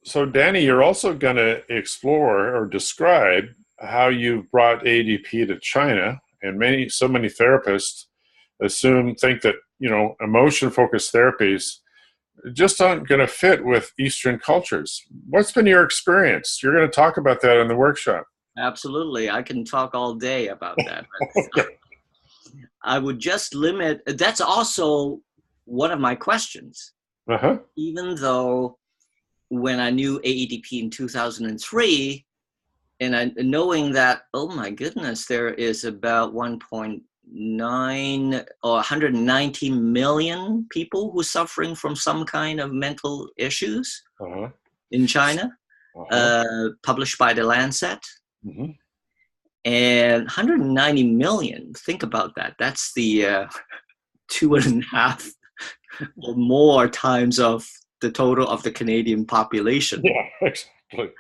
So Danny, you're also going to explore or describe how you've brought ADP to China, and so many therapists think that, emotion-focused therapies just aren't going to fit with Eastern cultures. What's been your experience? You're going to talk about that in the workshop. Absolutely. I can talk all day about that. Okay. I would just limit, that's also one of my questions. Uh-huh. Even though when I knew AEDP in 2003, and knowing that, oh my goodness, there is about 1.9 or 190 million people who are suffering from some kind of mental issues in China, published by the Lancet. Mm-hmm. And 190 million, think about that. That's the 2.5 or more times of the total of the Canadian population. Yeah, exactly.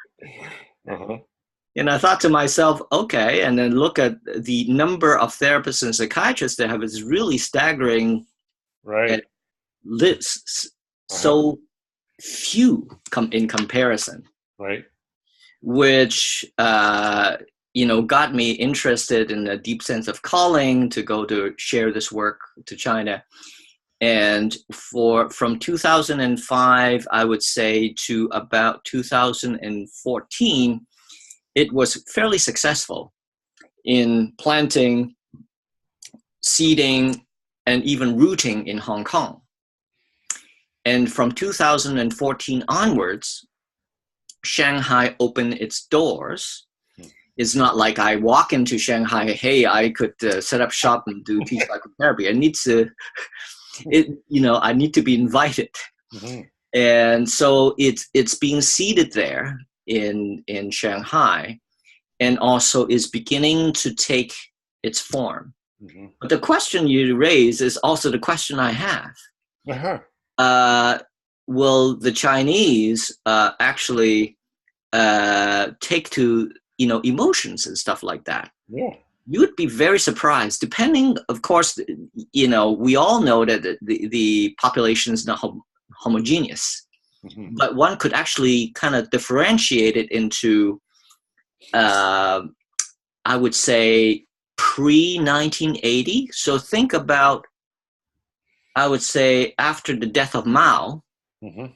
And I thought to myself, okay, and then look at the number of therapists and psychiatrists they have is really staggering. Right. So few in comparison. Right. Which, got me interested in a deep sense of calling to go to share this work to China. And from 2005, I would say, to about 2014, it was fairly successful in planting, seeding, and even rooting in Hong Kong. And from 2014 onwards, Shanghai opened its doors. It's not like I walk into Shanghai, hey, I could set up shop and do teach psychotherapy. I need to be invited. Mm-hmm. And so it's being seeded there in Shanghai, and also is beginning to take its form. Mm-hmm. But the question you raise is also the question I have. Will the Chinese actually take to emotions and stuff like that? Yeah. You would be very surprised, depending, of course, we all know that the population is not homogeneous, mm-hmm. but one could actually kind of differentiate it into, I would say, pre-1980. So think about, I would say, after the death of Mao, mm-hmm.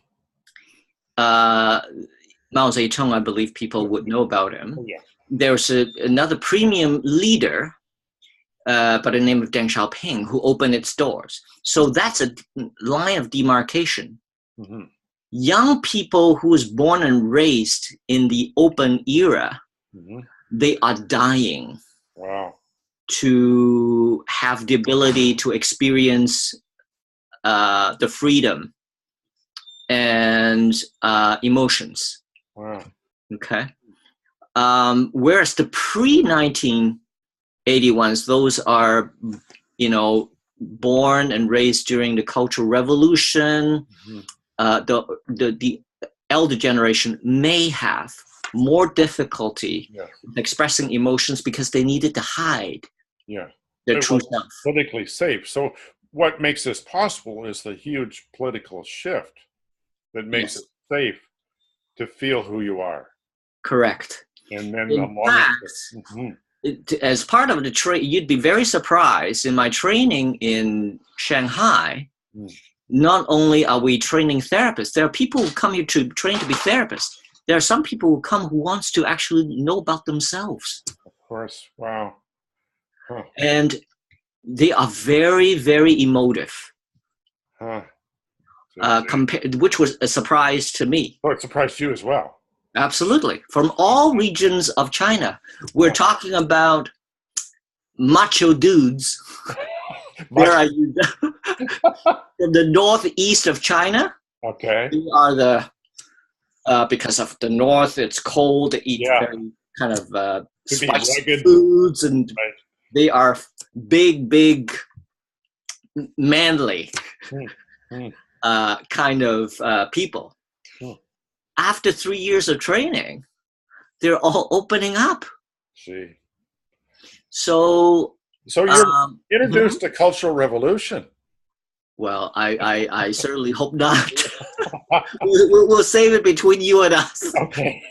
Mao Zedong, I believe people would know about him. Oh, yeah. There's another premium leader by the name of Deng Xiaoping who opened its doors. So that's a line of demarcation. Mm-hmm. Young people who was born and raised in the open era, mm-hmm. they are dying. Wow. To have the ability to experience the freedom and emotions. Wow. Okay. Whereas the pre-1981s, those are, born and raised during the Cultural Revolution. Mm-hmm. The elder generation may have more difficulty expressing emotions because they needed to hide their true self. Politically safe. So what makes this possible is the huge political shift that makes it safe to feel who you are. Correct. And then as part of the training, you'd be very surprised. In my training in Shanghai, not only are we training therapists, there are people who come here to train to be therapists. There are some people who come who wants to actually know about themselves. Of course. Wow. Huh. And they are very, very emotive. Huh. Which was a surprise to me. Oh, it surprised you as well. Absolutely. From all regions of China. We're talking about macho dudes. Where are you? From the northeast of China. Okay. They are because of the north, it's cold, they eat very kind of spicy foods, and they are big, manly kind of people. After 3 years of training, they're all opening up. See. So you're introduced to Cultural Revolution. Well, I certainly hope not. We'll save it between you and us. Okay.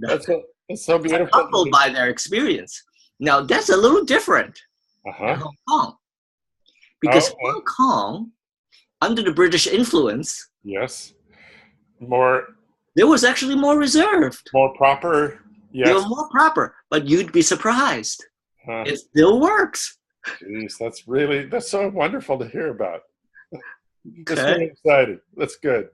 That's so beautiful. Humbled by their experience. Now, that's a little different in Hong Kong. Because Hong Kong, under the British influence, yes, there was actually more reserved. More proper. Yes. They were more proper, but you'd be surprised. It still works. Jeez, that's so wonderful to hear about. Okay. Just really excited. That's good.